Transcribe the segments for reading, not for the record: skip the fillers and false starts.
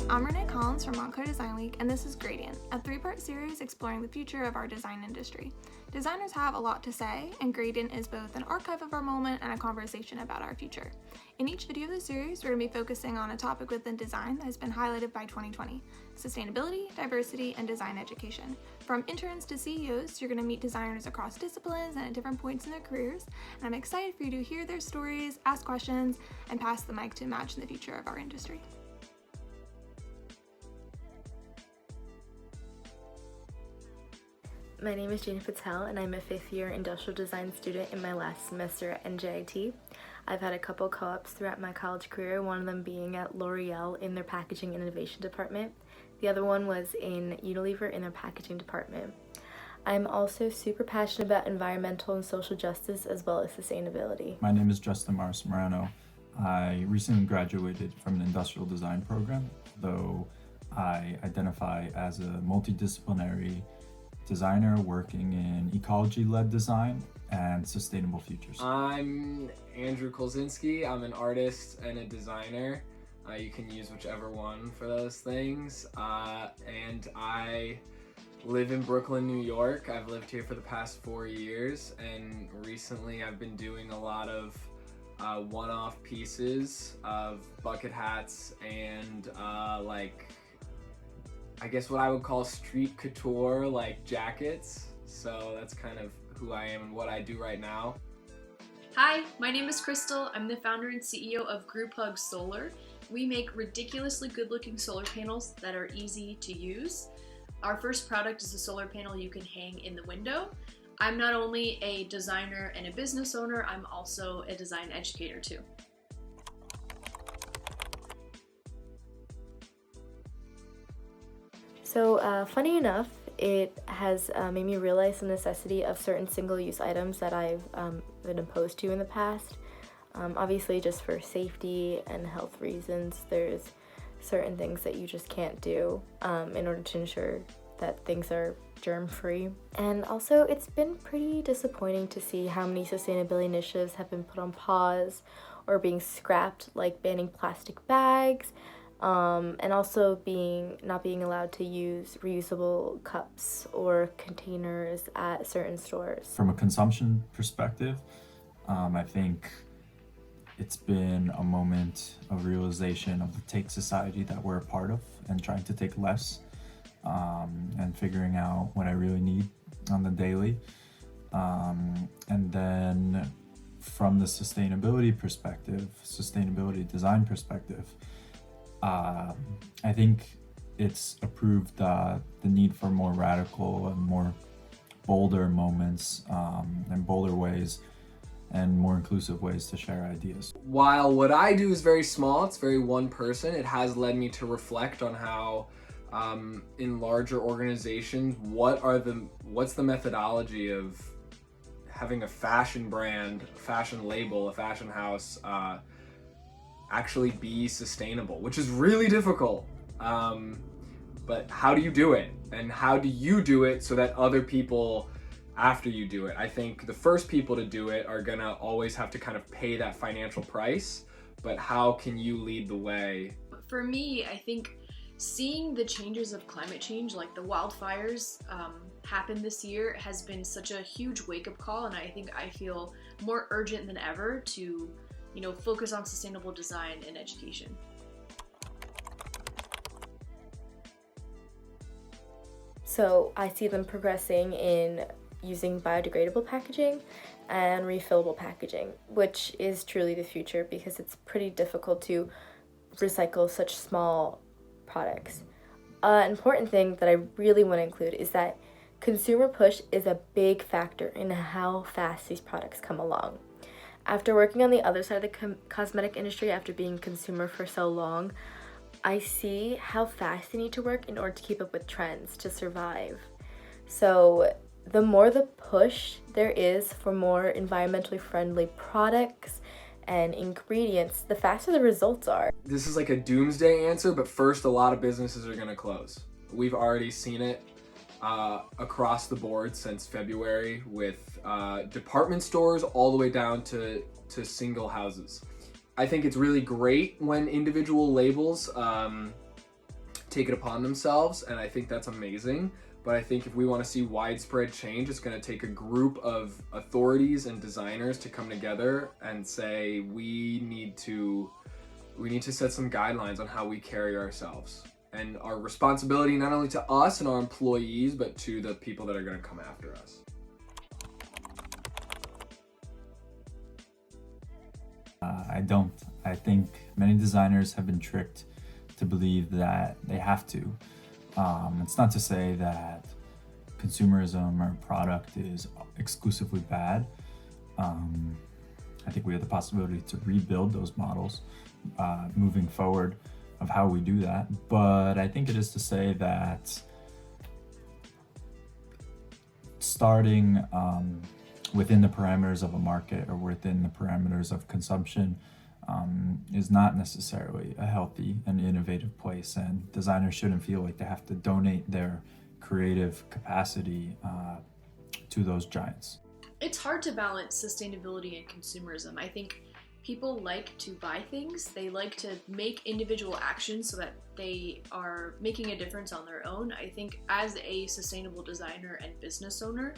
I'm Renee Collins from Montclair Design Week, and this is Gradient, a three-part series exploring the future of our design industry. Designers have a lot to say, and Gradient is both an archive of our moment and a conversation about our future. In each video of the series, we're going to be focusing on a topic within design that has been highlighted by 2020: sustainability, diversity, and design education. From interns to CEOs, you're going to meet designers across disciplines and at different points in their careers, and I'm excited for you to hear their stories, ask questions, and pass the mic to imagine the future of our industry. My name is Jayna Patel, and I'm a fifth-year industrial design student in my last semester at NJIT. I've had a couple co-ops throughout my college career, one of them being at L'Oreal in their packaging and innovation department. The other one was in Unilever in their packaging department. I'm also super passionate about environmental and social justice as well as sustainability. My name is Morris-Morano. I recently graduated from an industrial design program, though I identify as a multidisciplinary designer working in ecology-led design and sustainable futures. I'm Andrew Kolczynski. I'm an artist and a designer. You can use whichever one for those things. And I live in Brooklyn, New York. I've lived here for the past 4 years, and recently I've been doing a lot of one-off pieces of bucket hats and I guess what I would call street couture, like jackets. So that's kind of who I am and what I do right now. Hi, my name is Krystal. I'm the founder and CEO of Group Hug Solar. We make ridiculously good-looking solar panels that are easy to use. Our first product is a solar panel you can hang in the window. I'm not only a designer and a business owner, I'm also a design educator too. So funny enough, it has made me realize the necessity of certain single-use items that I've been opposed to in the past. Obviously, just for safety and health reasons, there's certain things that you just can't do in order to ensure that things are germ-free. And also, it's been pretty disappointing to see how many sustainability initiatives have been put on pause or being scrapped, like banning plastic bags, and also not being allowed to use reusable cups or containers at certain stores. From a consumption perspective, I think it's been a moment of realization of the take society that we're a part of and trying to take less and figuring out what I really need on the daily. And then from the sustainability design perspective, I think it's approved the need for more radical and more bolder moments and bolder ways and more inclusive ways to share ideas. While what I do is very small, it's very one person, it has led me to reflect on how in larger organizations, what's the methodology of having a fashion brand, a fashion label, a fashion house actually be sustainable, which is really difficult. But how do you do it? And how do you do it so that other people after you do it? I think the first people to do it are gonna always have to kind of pay that financial price, but how can you lead the way? For me, I think seeing the changes of climate change, like the wildfires happen this year, has been such a huge wake-up call, and I think I feel more urgent than ever to focus on sustainable design and education. So I see them progressing in using biodegradable packaging and refillable packaging, which is truly the future because it's pretty difficult to recycle such small products. An important thing that I really want to include is that consumer push is a big factor in how fast these products come along. After working on the other side of the cosmetic industry after being a consumer for so long, I see how fast they need to work in order to keep up with trends to survive. So the more the push there is for more environmentally friendly products and ingredients, the faster the results are. This is like a doomsday answer, but first, a lot of businesses are gonna close. We've already seen it across the board since February with department stores all the way down to single houses. I think it's really great when individual labels take it upon themselves, and I think that's amazing. But I think if we want to see widespread change, it's going to take a group of authorities and designers to come together and say we need to set some guidelines on how we carry ourselves, and our responsibility not only to us and our employees, but to the people that are going to come after us. I don't. I think many designers have been tricked to believe that they have to. It's not to say that consumerism or product is exclusively bad. I think we have the possibility to rebuild those models moving forward of how we do that. But I think it is to say that starting within the parameters of a market or within the parameters of consumption is not necessarily a healthy and innovative place, and designers shouldn't feel like they have to donate their creative capacity to those giants. It's hard to balance sustainability and consumerism. I think people like to buy things, they like to make individual actions so that they are making a difference on their own. I think as a sustainable designer and business owner,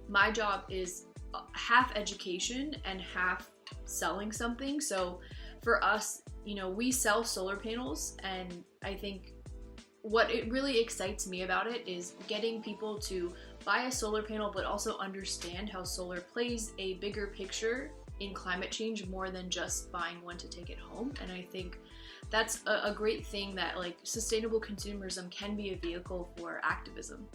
my job is half education and half selling something. So for us, we sell solar panels, and I think what it really excites me about it is getting people to buy a solar panel but also understand how solar plays a bigger picture in climate change more than just buying one to take it home. And I think that's a great thing, that like sustainable consumerism can be a vehicle for activism.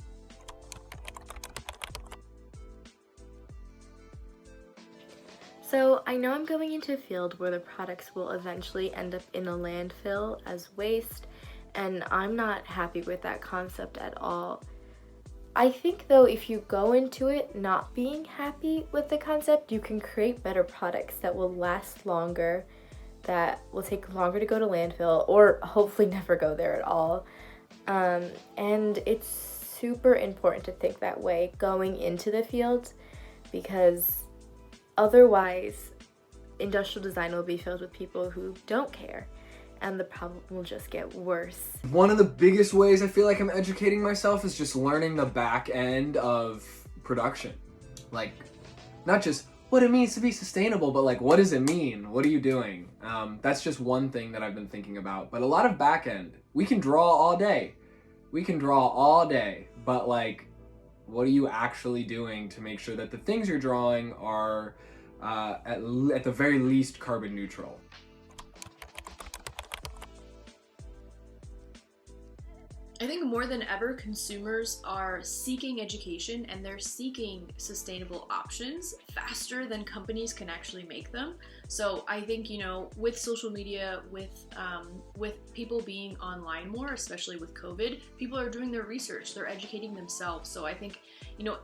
So I know I'm going into a field where the products will eventually end up in a landfill as waste, and I'm not happy with that concept at all. I think though, if you go into it not being happy with the concept, you can create better products that will last longer, that will take longer to go to landfill, or hopefully never go there at all. And it's super important to think that way going into the field, because otherwise industrial design will be filled with people who don't care, and the problem will just get worse. One of the biggest ways I feel like I'm educating myself is just learning the back end of production. Like, not just what it means to be sustainable, but like, what does it mean? What are you doing? That's just one thing that I've been thinking about. But a lot of back end. We can draw all day. But like, what are you actually doing to make sure that the things you're drawing are at the very least carbon neutral? I think more than ever, consumers are seeking education, and they're seeking sustainable options faster than companies can actually make them. So I think, with social media, with people being online more, especially with COVID, people are doing their research, they're educating themselves. So I think,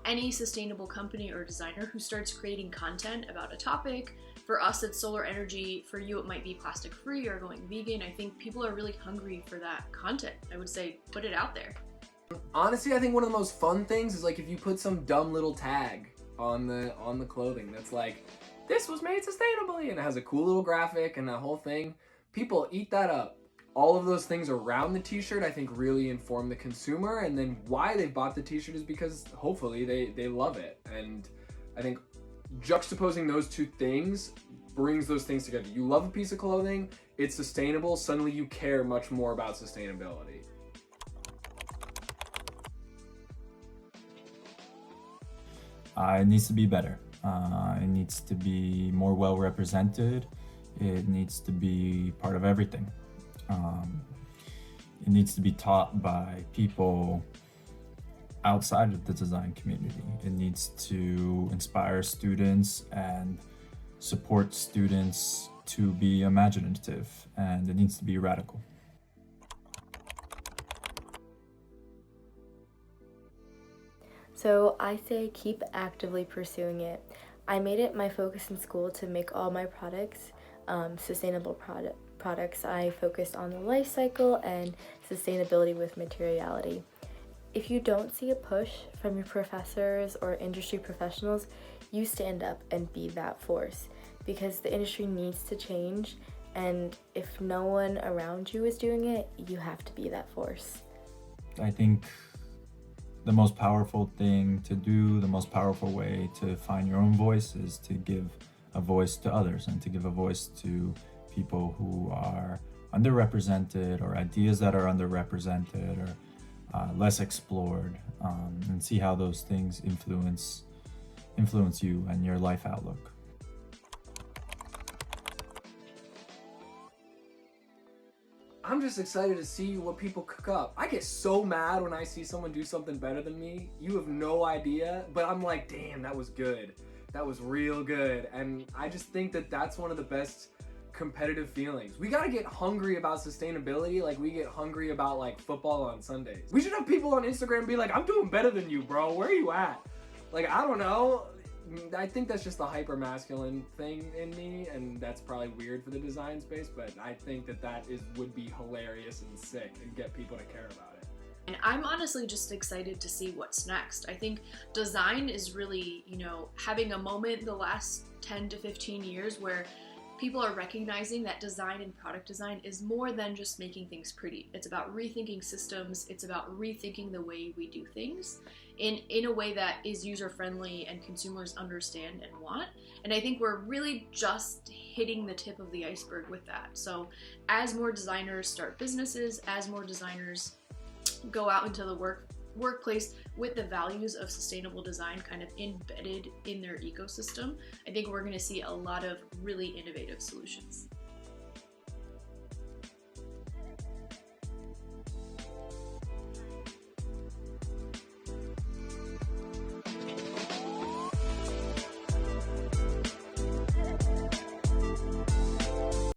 any sustainable company or designer who starts creating content about a topic, for us it's solar energy, for you it might be plastic free or going vegan. I think people are really hungry for that content. I would say put it out there. Honestly, I think one of the most fun things is like if you put some dumb little tag on the clothing that's like, this was made sustainably, and it has a cool little graphic and that whole thing. People eat that up. All of those things around the t-shirt, I think, really inform the consumer, and then why they bought the t-shirt is because hopefully they love it. And I think juxtaposing those two things brings those things together. You love a piece of clothing, it's sustainable, suddenly you care much more about sustainability. It needs to be better. It needs to be more well represented. It needs to be part of everything. It needs to be taught by people outside of the design community. It needs to inspire students and support students to be imaginative, and it needs to be radical. So I say keep actively pursuing it. I made it my focus in school to make all my products sustainable products. I focused on the life cycle and sustainability with materiality. If you don't see a push from your professors or industry professionals, you stand up and be that force, because the industry needs to change, And if no one around you is doing it, you have to be that force. I think the most powerful thing to do, the most powerful way to find your own voice is to give a voice to others and to give a voice to people who are underrepresented or ideas that are underrepresented or less explored, and see how those things influence you and your life outlook. I'm just excited to see what people cook up. I get so mad when I see someone do something better than me. You have no idea, but I'm like, damn, that was good. That was real good. And I just think that that's one of the best competitive feelings. We gotta get hungry about sustainability like we get hungry about like football on Sundays. We should have people on Instagram be like, I'm doing better than you, bro. Where are you at? Like, I don't know. I think that's just the hyper masculine thing in me, and that's probably weird for the design space, but I think that would be hilarious and sick and get people to care about it. And I'm honestly just excited to see what's next. I think design is really, having a moment the last 10 to 15 years where people are recognizing that design and product design is more than just making things pretty. It's about rethinking systems. It's about rethinking the way we do things in a way that is user-friendly and consumers understand and want. And I think we're really just hitting the tip of the iceberg with that. So as more designers start businesses, as more designers go out into the workplace with the values of sustainable design kind of embedded in their ecosystem, I think we're going to see a lot of really innovative solutions.